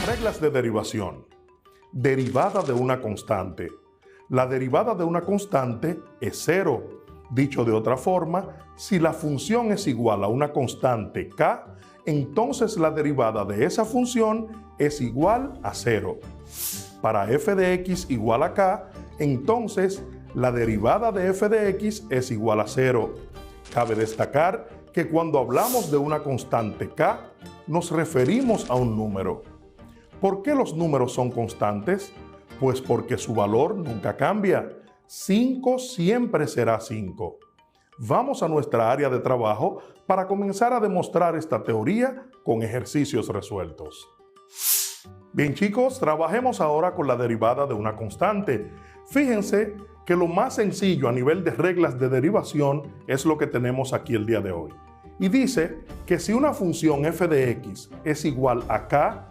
Reglas de derivación. Derivada de una constante. La derivada de una constante es cero. Dicho de otra forma, si la función es igual a una constante k, entonces la derivada de esa función es igual a cero. Para f de x igual a k, entonces la derivada de f de x es igual a cero. Cabe destacar que cuando hablamos de una constante k, nos referimos a un número. ¿Por qué los números son constantes? Pues porque su valor nunca cambia. 5 siempre será 5. Vamos a nuestra área de trabajo para comenzar a demostrar esta teoría con ejercicios resueltos. Bien chicos, trabajemos ahora con la derivada de una constante. Fíjense que lo más sencillo a nivel de reglas de derivación es lo que tenemos aquí el día de hoy. Y dice que si una función f de x es igual a k,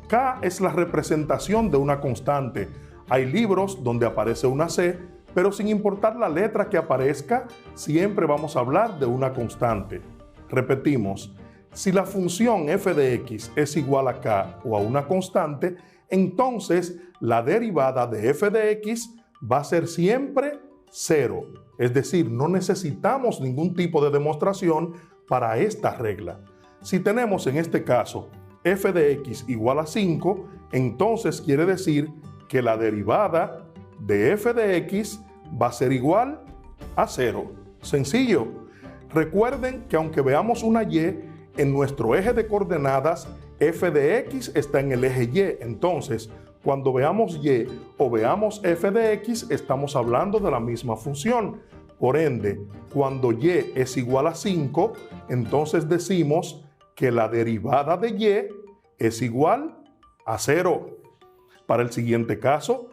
k es la representación de una constante. Hay libros donde aparece una c, pero sin importar la letra que aparezca, siempre vamos a hablar de una constante. Repetimos, si la función f de x es igual a k o a una constante, entonces la derivada de f de x va a ser siempre cero. Es decir, no necesitamos ningún tipo de demostración para esta regla. Si tenemos en este caso f de x igual a 5, entonces quiere decir que la derivada de f de x va a ser igual a 0. Sencillo. Recuerden que aunque veamos una y, en nuestro eje de coordenadas, f de x está en el eje y. Entonces, cuando veamos y o veamos f de x, estamos hablando de la misma función. Por ende, cuando y es igual a 5, entonces decimos que la derivada de y es igual a 0. Para el siguiente caso,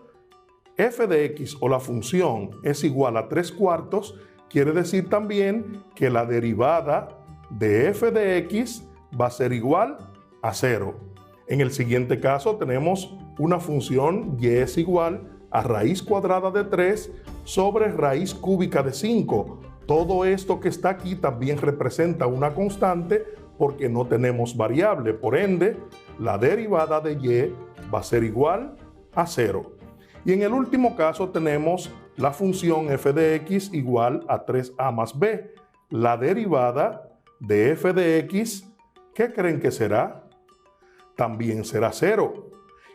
f de x o la función es igual a 3/4, quiere decir también que la derivada de f de x va a ser igual a 0. En el siguiente caso tenemos una función y es igual a raíz cuadrada de 3 sobre raíz cúbica de 5. Todo esto que está aquí también representa una constante porque no tenemos variable. Por ende, la derivada de y va a ser igual a 0. Y en el último caso tenemos la función f de x igual a 3a más b. La derivada de f de x, ¿qué creen que será? También será 0.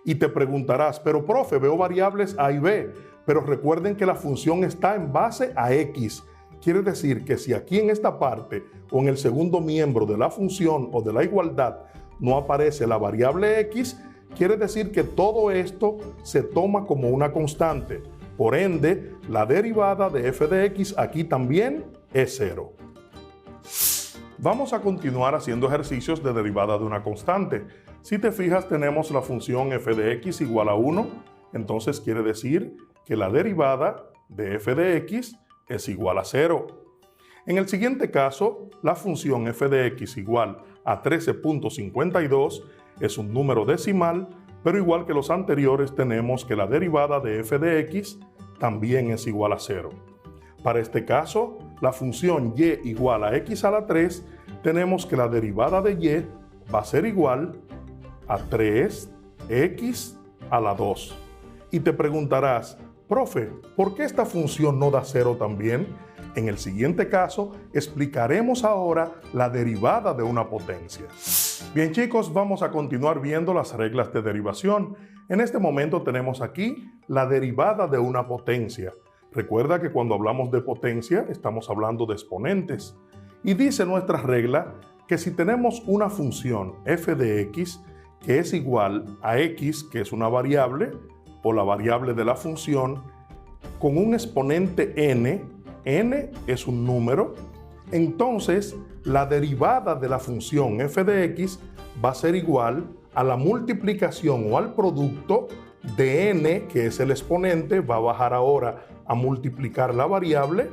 Y te preguntarás, pero profe, veo variables a y b, pero recuerden que la función está en base a x. Quiere decir que si aquí en esta parte o en el segundo miembro de la función o de la igualdad no aparece la variable x, quiere decir que todo esto se toma como una constante. Por ende, la derivada de f de x aquí también es 0. Vamos a continuar haciendo ejercicios de derivada de una constante. Si te fijas, tenemos la función f de x igual a 1, entonces quiere decir que la derivada de f de x es igual a 0. En el siguiente caso, la función f de x igual a 13.52 es un número decimal, pero igual que los anteriores tenemos que la derivada de f de x también es igual a 0. Para este caso, la función y igual a x a la 3, tenemos que la derivada de y va a ser igual a 3x a la 2. Y te preguntarás, profe, ¿por qué esta función no da 0 también? En el siguiente caso, explicaremos ahora la derivada de una potencia. Bien chicos, vamos a continuar viendo las reglas de derivación. En este momento tenemos aquí la derivada de una potencia. Recuerda que cuando hablamos de potencia, estamos hablando de exponentes. Y dice nuestra regla que si tenemos una función f de x que es igual a x, que es una variable, o la variable de la función, con un exponente n es un número, entonces la derivada de la función f de x va a ser igual a la multiplicación o al producto de n, que es el exponente, va a bajar ahora a multiplicar la variable,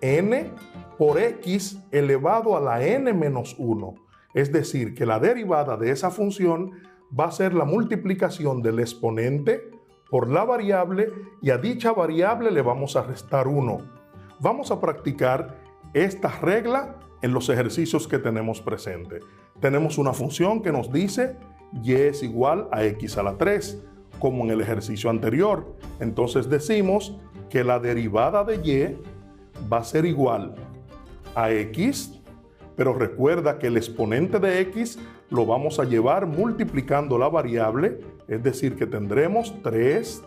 n por x elevado a la n menos 1. Es decir, que la derivada de esa función va a ser la multiplicación del exponente por la variable y a dicha variable le vamos a restar 1. Vamos a practicar esta regla en los ejercicios que tenemos presente. Tenemos una función que nos dice y es igual a x a la 3, como en el ejercicio anterior. Entonces decimos que la derivada de y va a ser igual a x, pero recuerda que el exponente de x lo vamos a llevar multiplicando la variable, es decir, que tendremos 3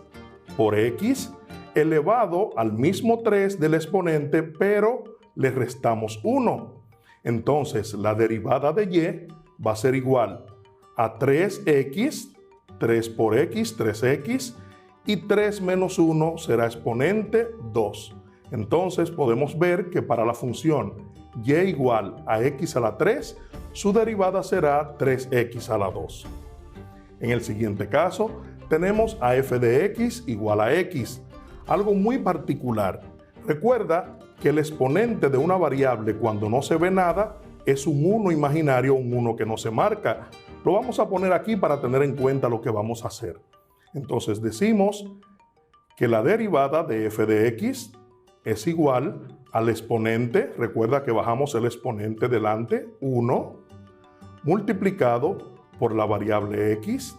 por x elevado al mismo 3 del exponente, pero le restamos 1. Entonces, la derivada de y va a ser igual a 3x, 3 por x, 3x, y 3 menos 1 será exponente 2. Entonces, podemos ver que para la función y igual a x a la 3, su derivada será 3x a la 2. En el siguiente caso, tenemos a f de x igual a x. Algo muy particular. Recuerda que el exponente de una variable cuando no se ve nada es un 1 imaginario, un 1 que no se marca. Lo vamos a poner aquí para tener en cuenta lo que vamos a hacer. Entonces decimos que la derivada de f de x es igual al exponente, recuerda que bajamos el exponente delante, 1, multiplicado por la variable x,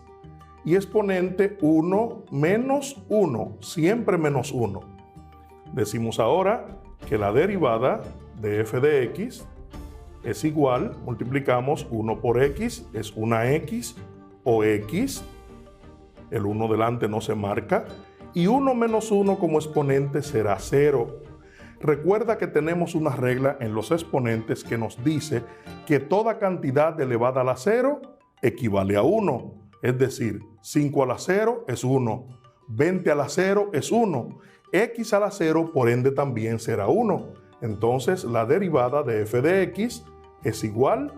y exponente 1 menos 1, siempre menos 1. Decimos ahora que la derivada de f de x es igual, multiplicamos 1 por x, es una x o x, el 1 delante no se marca, y 1 menos 1 como exponente será 0. Recuerda que tenemos una regla en los exponentes que nos dice que toda cantidad elevada a la 0 equivale a 1. Es decir, 5 a la 0 es 1, 20 a la 0 es 1, x a la 0 por ende también será 1. Entonces la derivada de f de x es igual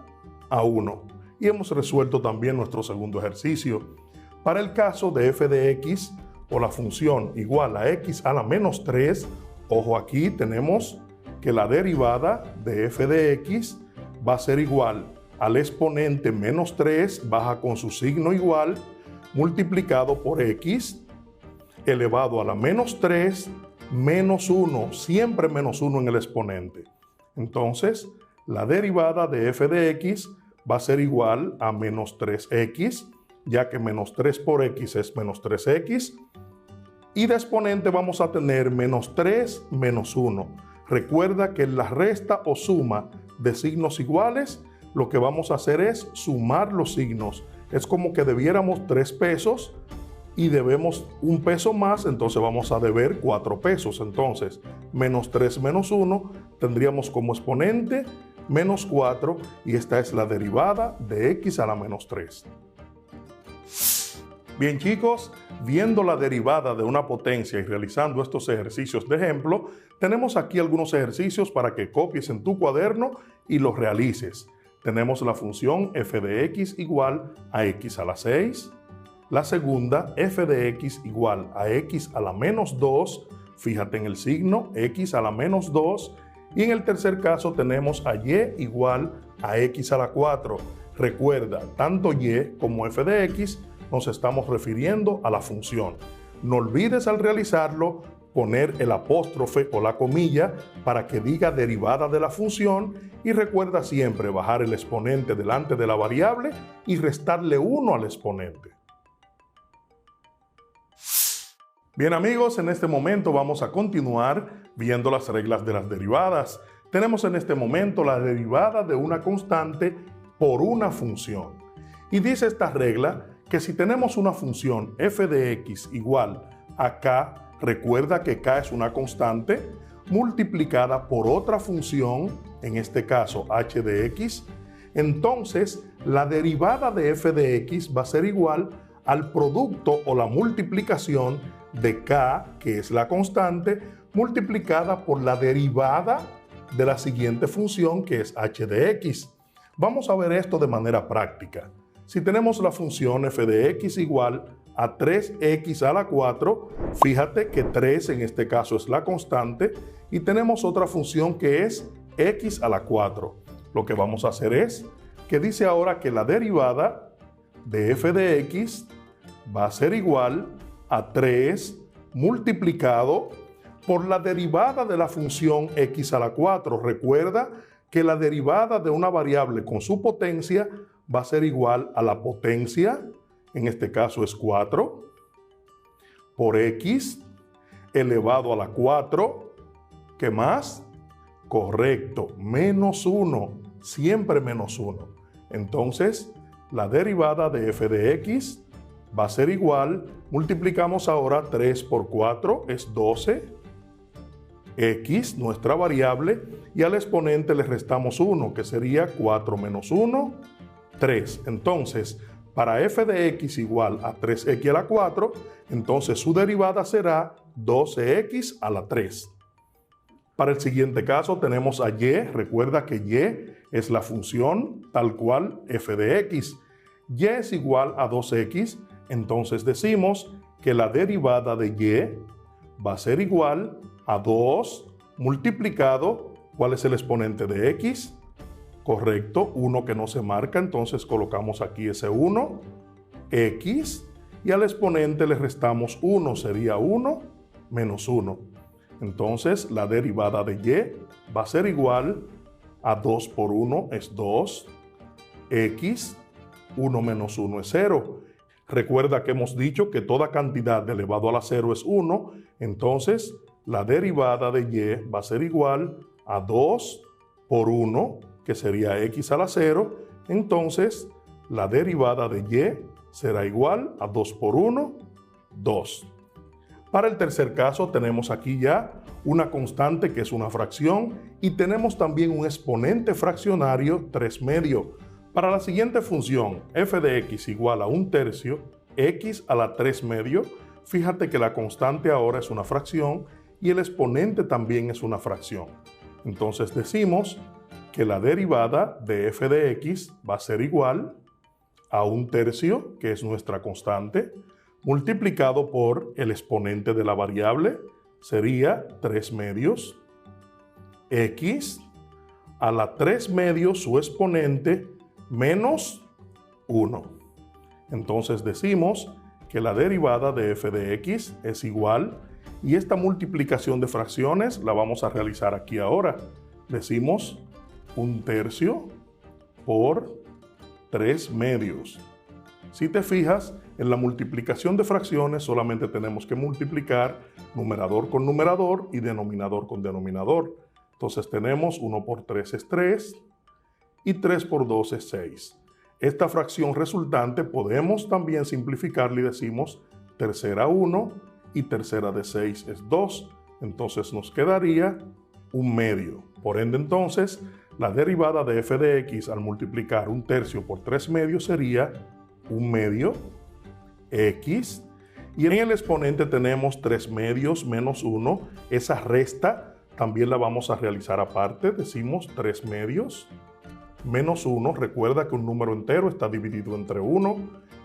a 1. Y hemos resuelto también nuestro segundo ejercicio. Para el caso de f de x o la función igual a x a la menos 3, ojo, aquí tenemos que la derivada de f de x va a ser igual al exponente menos 3, baja con su signo igual, multiplicado por x, elevado a la menos 3, menos 1, siempre menos 1 en el exponente. Entonces, la derivada de f de x va a ser igual a menos 3x, ya que menos 3 por x es menos 3x, y de exponente vamos a tener menos 3 menos 1. Recuerda que en la resta o suma de signos iguales, lo que vamos a hacer es sumar los signos. Es como que debiéramos 3 pesos y debemos un peso más, entonces vamos a deber 4 pesos. Entonces, menos 3 menos 1 tendríamos como exponente menos 4 y esta es la derivada de x a la menos 3. Bien chicos, viendo la derivada de una potencia y realizando estos ejercicios de ejemplo, tenemos aquí algunos ejercicios para que copies en tu cuaderno y los realices. Tenemos la función f de x igual a x a la 6. La segunda, f de x igual a x a la menos 2. Fíjate en el signo, x a la menos 2. Y en el tercer caso tenemos a y igual a x a la 4. Recuerda, tanto y como f de x nos estamos refiriendo a la función. No olvides al realizarlo poner el apóstrofe o la comilla para que diga derivada de la función y recuerda siempre bajar el exponente delante de la variable y restarle 1 al exponente. Bien amigos, en este momento vamos a continuar viendo las reglas de las derivadas. Tenemos en este momento la derivada de una constante por una función. Y dice esta regla que si tenemos una función f de x igual a k, recuerda que k es una constante, multiplicada por otra función, en este caso h de x, entonces la derivada de f de x va a ser igual al producto o la multiplicación de k, que es la constante, multiplicada por la derivada de la siguiente función, que es h de x. Vamos a ver esto de manera práctica. Si tenemos la función f de x igual a 3x a la 4, fíjate que 3 en este caso es la constante y tenemos otra función que es x a la 4. Lo que vamos a hacer es que dice ahora que la derivada de f de x va a ser igual a 3 multiplicado por la derivada de la función x a la 4. Recuerda que la derivada de una variable con su potencia va a ser igual a la potencia, en este caso es 4, por x elevado a la 4, ¿qué más? Correcto, menos 1, siempre menos 1. Entonces, la derivada de f de x va a ser igual, multiplicamos ahora 3 por 4, es 12, x, nuestra variable, y al exponente le restamos 1, que sería 4 menos 1, 3. Entonces, para f de x igual a 3x a la 4, entonces su derivada será 12x a la 3. Para el siguiente caso tenemos a y. Recuerda que y es la función tal cual f de x. Y es igual a 2x, entonces decimos que la derivada de y va a ser igual a 2 multiplicado, ¿cuál es el exponente de x? Correcto, 1 que no se marca, entonces colocamos aquí ese 1, x, y al exponente le restamos 1, sería 1 menos 1. Entonces la derivada de y va a ser igual a 2 por 1 es 2, x, 1 menos 1 es 0. Recuerda que hemos dicho que toda cantidad elevado a la 0 es 1, entonces la derivada de y va a ser igual a 2 por 1, que sería x a la 0, entonces la derivada de y será igual a 2 por 1, 2. Para el tercer caso tenemos aquí ya una constante que es una fracción y tenemos también un exponente fraccionario 3 medios. Para la siguiente función, f de x igual a 1/3, x a la 3 medios, fíjate que la constante ahora es una fracción y el exponente también es una fracción. Entonces decimos que la derivada de f de x va a ser igual a 1/3, que es nuestra constante, multiplicado por el exponente de la variable, sería 3 medios, x a la 3 medios su exponente menos 1. Entonces decimos que la derivada de f de x es igual, y esta multiplicación de fracciones la vamos a realizar aquí ahora. Decimos 1/3 por 3 medios. Si te fijas, en la multiplicación de fracciones solamente tenemos que multiplicar numerador con numerador y denominador con denominador. Entonces tenemos 1 por 3 es 3 y 3 por 2 es 6. Esta fracción resultante podemos también simplificarla y decimos tercera 1 y tercera de 6 es 2. Entonces nos quedaría 1 medio. Por ende entonces la derivada de f de x al multiplicar 1/3 por 3 medios sería 1 medio x, y en el exponente tenemos 3 medios menos 1, esa resta también la vamos a realizar aparte, decimos 3 medios menos 1, recuerda que un número entero está dividido entre 1,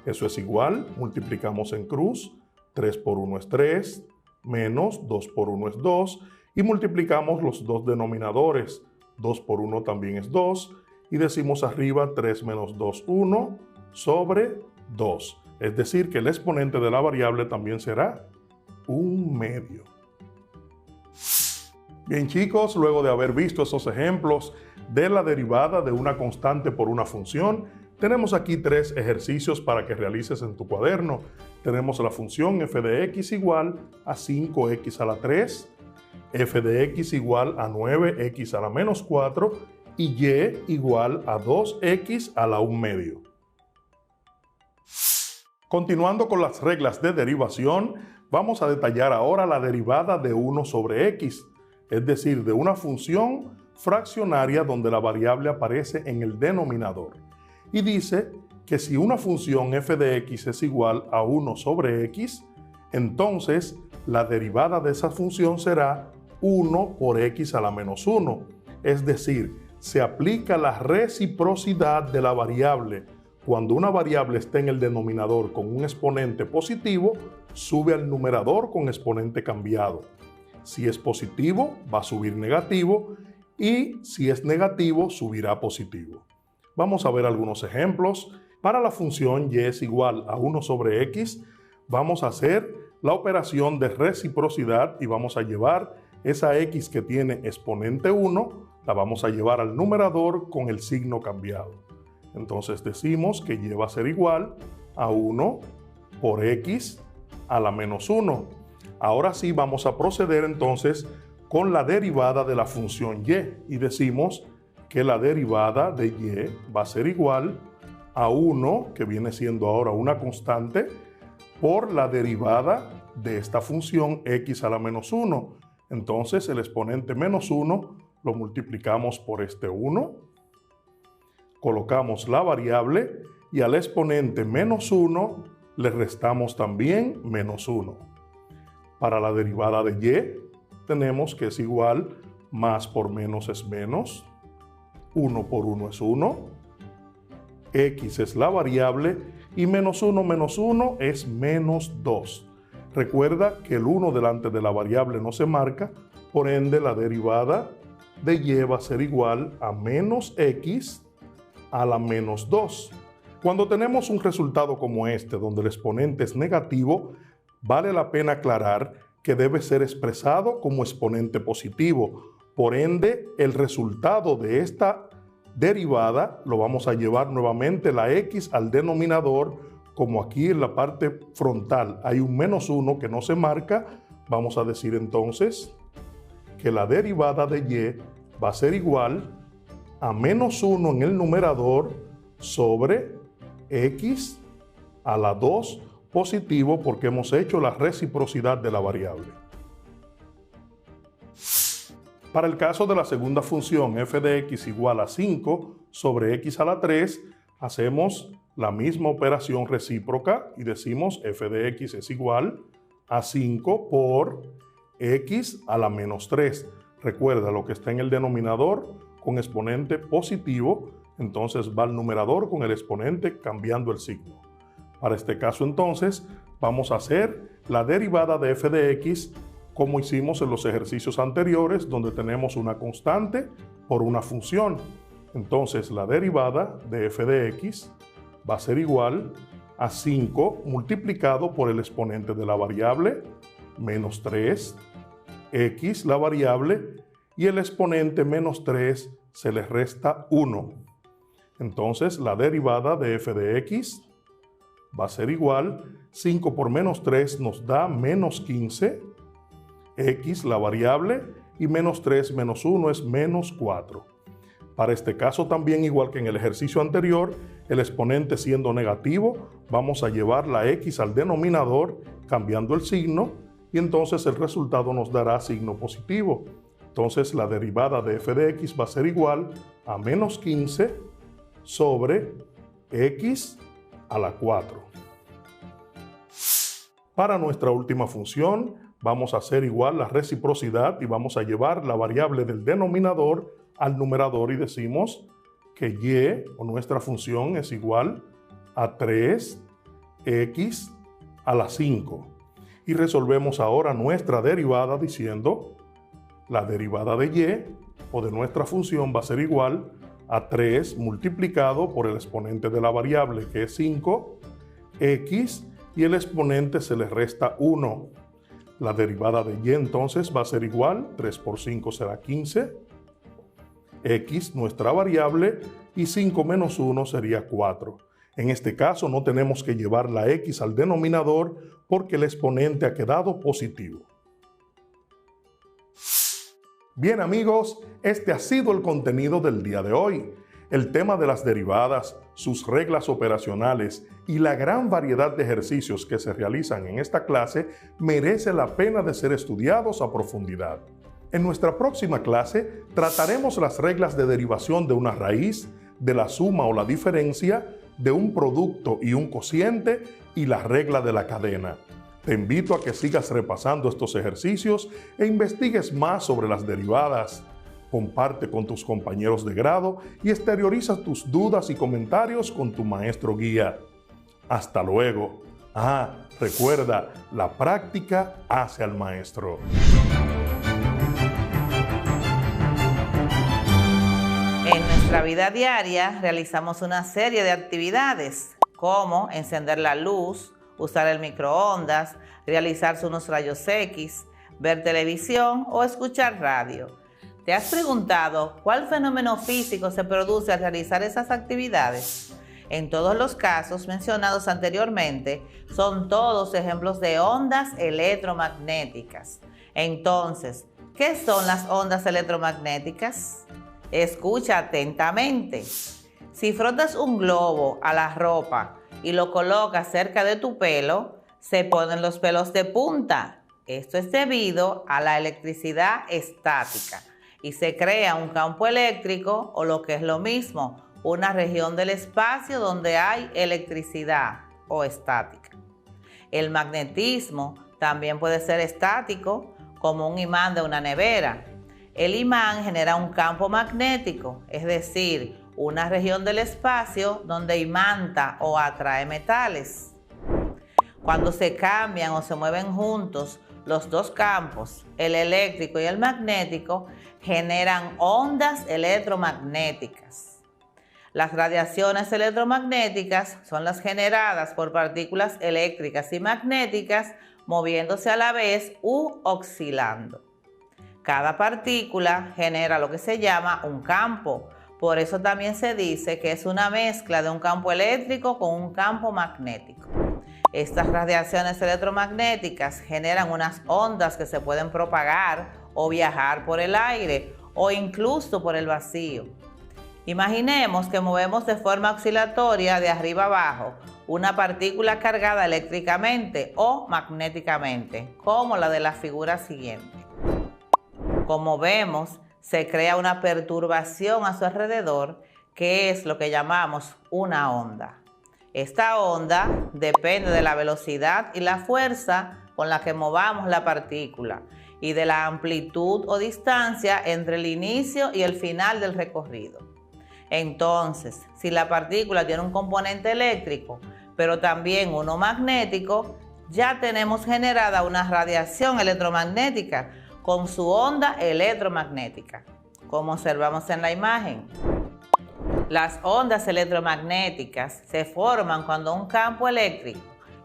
eso es igual, multiplicamos en cruz, 3 por 1 es 3, menos 2 por 1 es 2, y multiplicamos los dos denominadores, 2 por 1 también es 2, y decimos arriba 3 menos 2, 1, sobre 2. Es decir, que el exponente de la variable también será 1 medio. Bien chicos, luego de haber visto esos ejemplos de la derivada de una constante por una función, tenemos aquí 3 ejercicios para que realices en tu cuaderno. Tenemos la función f de x igual a 5x a la 3, f de x igual a 9x a la menos 4 y y igual a 2x a la 1 medio. Continuando con las reglas de derivación, vamos a detallar ahora la derivada de 1 sobre x, es decir, de una función fraccionaria donde la variable aparece en el denominador. Y dice que si una función f de x es igual a 1 sobre x, entonces la derivada de esa función será 1 por x a la menos 1. Es decir, se aplica la reciprocidad de la variable. Cuando una variable está en el denominador con un exponente positivo, sube al numerador con exponente cambiado. Si es positivo, va a subir negativo, y si es negativo, subirá positivo. Vamos a ver algunos ejemplos. Para la función y es igual a 1 sobre x, vamos a hacer la operación de reciprocidad y vamos a llevar esa x que tiene exponente 1, la vamos a llevar al numerador con el signo cambiado. Entonces decimos que y va a ser igual a 1 por x a la menos 1. Ahora sí vamos a proceder entonces con la derivada de la función y decimos que la derivada de y va a ser igual a 1, que viene siendo ahora una constante, por la derivada de esta función x a la menos 1. Entonces el exponente menos 1 lo multiplicamos por este 1, colocamos la variable y al exponente menos 1 le restamos también menos 1. Para la derivada de y tenemos que es igual, más por menos es menos, 1 por 1 es 1, x es la variable y menos 1 es menos 2. Recuerda que el 1 delante de la variable no se marca, por ende la derivada de y va a ser igual a menos x a la menos 2. Cuando tenemos un resultado como este, donde el exponente es negativo, vale la pena aclarar que debe ser expresado como exponente positivo. Por ende, el resultado de esta derivada lo vamos a llevar nuevamente la x al denominador. Como aquí en la parte frontal hay un menos 1 que no se marca, vamos a decir entonces que la derivada de y va a ser igual a menos 1 en el numerador sobre x a la 2 positivo, porque hemos hecho la reciprocidad de la variable. Para el caso de la segunda función f de x igual a 5 sobre x a la 3, hacemos la misma operación recíproca y decimos f de x es igual a 5 por x a la menos 3. Recuerda, lo que está en el denominador con exponente positivo, entonces va al numerador con el exponente cambiando el signo. Para este caso entonces vamos a hacer la derivada de f de x como hicimos en los ejercicios anteriores, donde tenemos una constante por una función. Entonces la derivada de f de x va a ser igual a 5 multiplicado por el exponente de la variable, menos 3, x la variable, y el exponente menos 3 se le resta 1. Entonces la derivada de f de x va a ser igual, 5 por menos 3 nos da menos 15, x la variable, y menos 3 menos 1 es menos 4. Para este caso también, igual que en el ejercicio anterior, el exponente siendo negativo, vamos a llevar la x al denominador cambiando el signo y entonces el resultado nos dará signo positivo. Entonces la derivada de f de x va a ser igual a menos 15 sobre x a la 4. Para nuestra última función vamos a hacer igual la reciprocidad y vamos a llevar la variable del denominador al numerador y decimos que y o nuestra función es igual a 3x a la 5. Y resolvemos ahora nuestra derivada diciendo la derivada de y o de nuestra función va a ser igual a 3 multiplicado por el exponente de la variable que es 5, x, y el exponente se le resta 1. La derivada de y entonces va a ser igual, 3 por 5 será 15, x nuestra variable, y 5 menos 1 sería 4. En este caso no tenemos que llevar la x al denominador porque el exponente ha quedado positivo. Bien amigos, este ha sido el contenido del día de hoy. El tema de las derivadas, sus reglas operacionales y la gran variedad de ejercicios que se realizan en esta clase merece la pena de ser estudiados a profundidad. En nuestra próxima clase trataremos las reglas de derivación de una raíz, de la suma o la diferencia, de un producto y un cociente y la regla de la cadena. Te invito a que sigas repasando estos ejercicios e investigues más sobre las derivadas. Comparte con tus compañeros de grado y exterioriza tus dudas y comentarios con tu maestro guía. Hasta luego. Recuerda, la práctica hace al maestro. En nuestra vida diaria realizamos una serie de actividades como encender la luz, usar el microondas, realizarse unos rayos X, ver televisión o escuchar radio. ¿Te has preguntado cuál fenómeno físico se produce al realizar esas actividades? En todos los casos mencionados anteriormente, son todos ejemplos de ondas electromagnéticas. Entonces, ¿qué son las ondas electromagnéticas? Escucha atentamente. Si frotas un globo a la ropa y lo colocas cerca de tu pelo, se ponen los pelos de punta. Esto es debido a la electricidad estática y se crea un campo eléctrico, o lo que es lo mismo, una región del espacio donde hay electricidad o estática. El magnetismo también puede ser estático, como un imán de una nevera. El imán genera un campo magnético, es decir, una región del espacio donde imanta o atrae metales. Cuando se cambian o se mueven juntos los dos campos, el eléctrico y el magnético, generan ondas electromagnéticas. Las radiaciones electromagnéticas son las generadas por partículas eléctricas y magnéticas moviéndose a la vez u oscilando. Cada partícula genera lo que se llama un campo. Por eso también se dice que es una mezcla de un campo eléctrico con un campo magnético. Estas radiaciones electromagnéticas generan unas ondas que se pueden propagar o viajar por el aire o incluso por el vacío. Imaginemos que movemos de forma oscilatoria de arriba abajo una partícula cargada eléctricamente o magnéticamente, como la de la figura siguiente. Como vemos, se crea una perturbación a su alrededor, que es lo que llamamos una onda. Esta onda depende de la velocidad y la fuerza con la que movamos la partícula y de la amplitud o distancia entre el inicio y el final del recorrido. Entonces, si la partícula tiene un componente eléctrico, pero también uno magnético, ya tenemos generada una radiación electromagnética con su onda electromagnética, como observamos en la imagen. Las ondas electromagnéticas se forman cuando un campo eléctrico,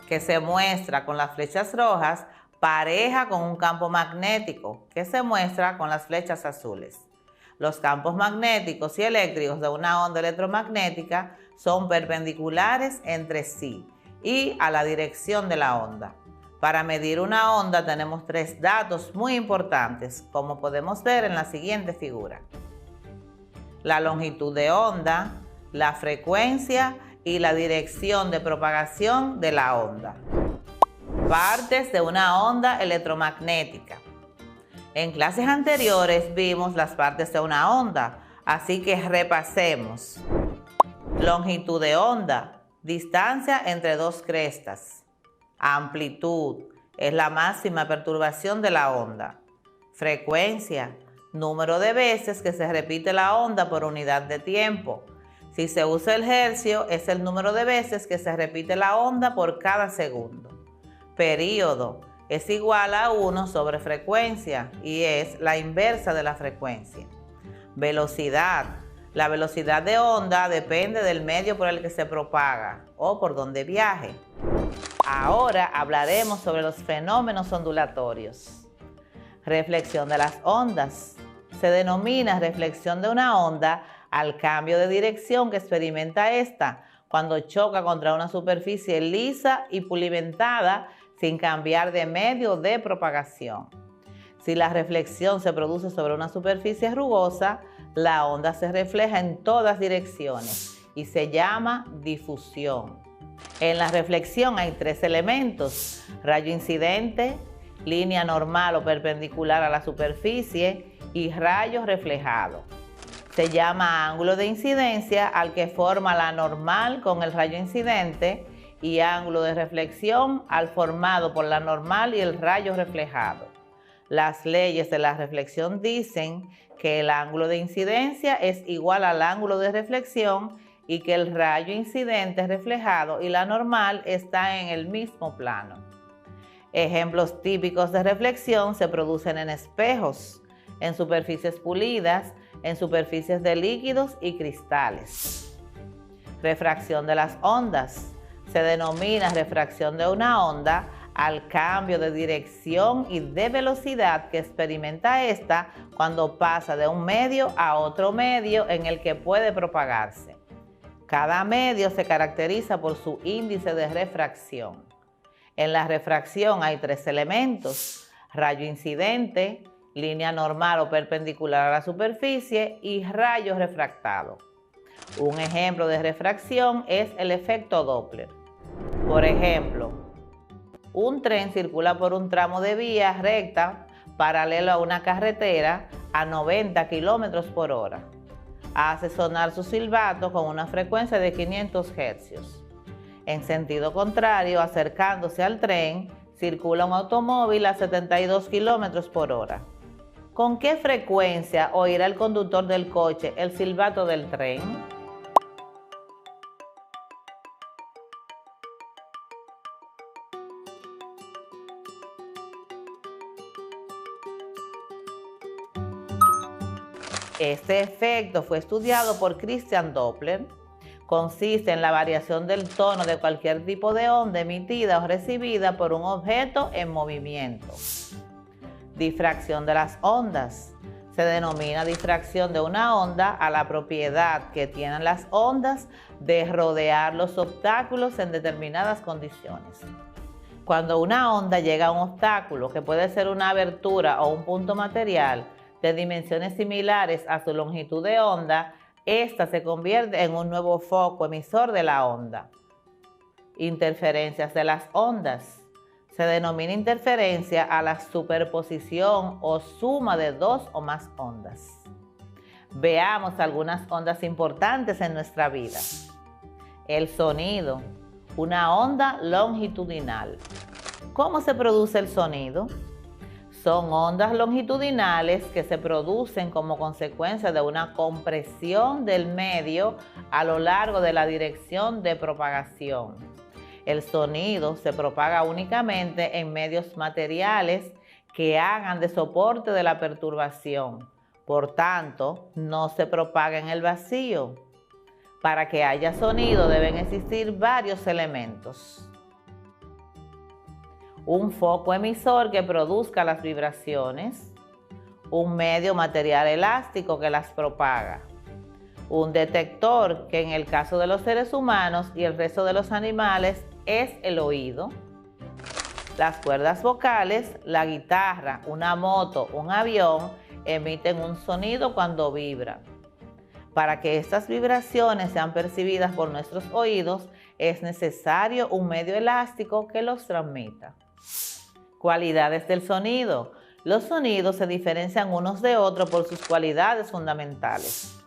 que se muestra con las flechas rojas, pareja con un campo magnético, que se muestra con las flechas azules. Los campos magnéticos y eléctricos de una onda electromagnética son perpendiculares entre sí y a la dirección de la onda. Para medir una onda tenemos tres datos muy importantes, como podemos ver en la siguiente figura: la longitud de onda, la frecuencia y la dirección de propagación de la onda. Partes de una onda electromagnética. En clases anteriores vimos las partes de una onda, así que repasemos. Longitud de onda, distancia entre dos crestas. Amplitud, es la máxima perturbación de la onda. Frecuencia, número de veces que se repite la onda por unidad de tiempo. Si se usa el hercio, es el número de veces que se repite la onda por cada segundo. Período es igual a 1 sobre frecuencia y es la inversa de la frecuencia. Velocidad. La velocidad de onda depende del medio por el que se propaga o por donde viaje. Ahora hablaremos sobre los fenómenos ondulatorios. Reflexión de las ondas. Se denomina reflexión de una onda al cambio de dirección que experimenta esta cuando choca contra una superficie lisa y pulimentada sin cambiar de medio de propagación. Si la reflexión se produce sobre una superficie rugosa, la onda se refleja en todas direcciones y se llama difusión. En la reflexión hay tres elementos: rayo incidente, línea normal o perpendicular a la superficie y rayo reflejado. Se llama ángulo de incidencia al que forma la normal con el rayo incidente y ángulo de reflexión al formado por la normal y el rayo reflejado. Las leyes de la reflexión dicen que el ángulo de incidencia es igual al ángulo de reflexión y que el rayo incidente reflejado y la normal están en el mismo plano. Ejemplos típicos de reflexión se producen en espejos, en superficies pulidas, en superficies de líquidos y cristales. Refracción de las ondas. Se denomina refracción de una onda al cambio de dirección y de velocidad que experimenta ésta cuando pasa de un medio a otro medio en el que puede propagarse. Cada medio se caracteriza por su índice de refracción. En la refracción hay 3 elementos: rayo incidente, línea normal o perpendicular a la superficie y rayo refractado. Un ejemplo de refracción es el efecto Doppler. Por ejemplo, un tren circula por un tramo de vía recta paralelo a una carretera a 90 km/h. Hace sonar su silbato con una frecuencia de 500 Hz. En sentido contrario, acercándose al tren, circula un automóvil a 72 km/h. ¿Con qué frecuencia oirá el conductor del coche el silbato del tren? Este efecto fue estudiado por Christian Doppler. Consiste en la variación del tono de cualquier tipo de onda emitida o recibida por un objeto en movimiento. Difracción de las ondas. Se denomina difracción de una onda a la propiedad que tienen las ondas de rodear los obstáculos en determinadas condiciones. Cuando una onda llega a un obstáculo, que puede ser una abertura o un punto material, de dimensiones similares a su longitud de onda, esta se convierte en un nuevo foco emisor de la onda. Interferencias de las ondas. Se denomina interferencia a la superposición o suma de 2 o más ondas. Veamos algunas ondas importantes en nuestra vida. El sonido, una onda longitudinal. ¿Cómo se produce el sonido? Son ondas longitudinales que se producen como consecuencia de una compresión del medio a lo largo de la dirección de propagación. El sonido se propaga únicamente en medios materiales que hagan de soporte de la perturbación. Por tanto, no se propaga en el vacío. Para que haya sonido deben existir varios elementos. Un foco emisor que produzca las vibraciones, un medio material elástico que las propaga, un detector que en el caso de los seres humanos y el resto de los animales es el oído, las cuerdas vocales, la guitarra, una moto, un avión emiten un sonido cuando vibran. Para que estas vibraciones sean percibidas por nuestros oídos es necesario un medio elástico que los transmita. Cualidades del sonido. Los sonidos se diferencian unos de otros por sus cualidades fundamentales: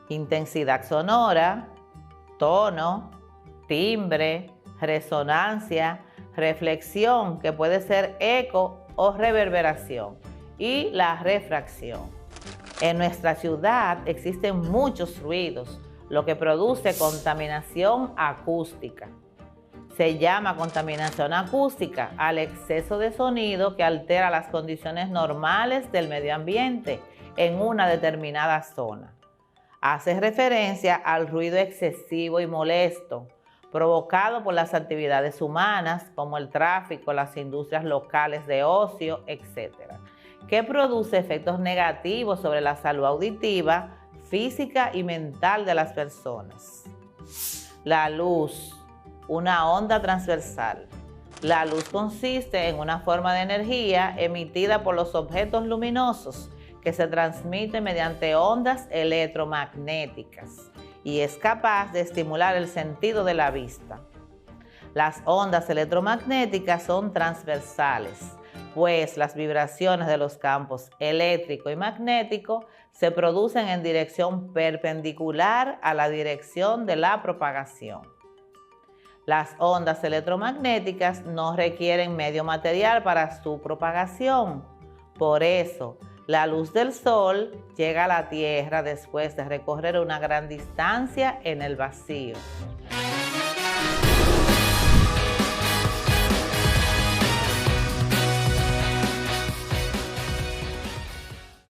intensidad sonora, tono, timbre, resonancia, reflexión, que puede ser eco o reverberación, y la refracción. En nuestra ciudad existen muchos ruidos, lo que produce contaminación acústica. Se llama contaminación acústica al exceso de sonido que altera las condiciones normales del medio ambiente en una determinada zona. Hace referencia al ruido excesivo y molesto provocado por las actividades humanas como el tráfico, las industrias locales de ocio, etc., que produce efectos negativos sobre la salud auditiva, física y mental de las personas. La luz. Una onda transversal. La luz consiste en una forma de energía emitida por los objetos luminosos que se transmite mediante ondas electromagnéticas y es capaz de estimular el sentido de la vista. Las ondas electromagnéticas son transversales, pues las vibraciones de los campos eléctrico y magnético se producen en dirección perpendicular a la dirección de la propagación. Las ondas electromagnéticas no requieren medio material para su propagación. Por eso, la luz del sol llega a la Tierra después de recorrer una gran distancia en el vacío.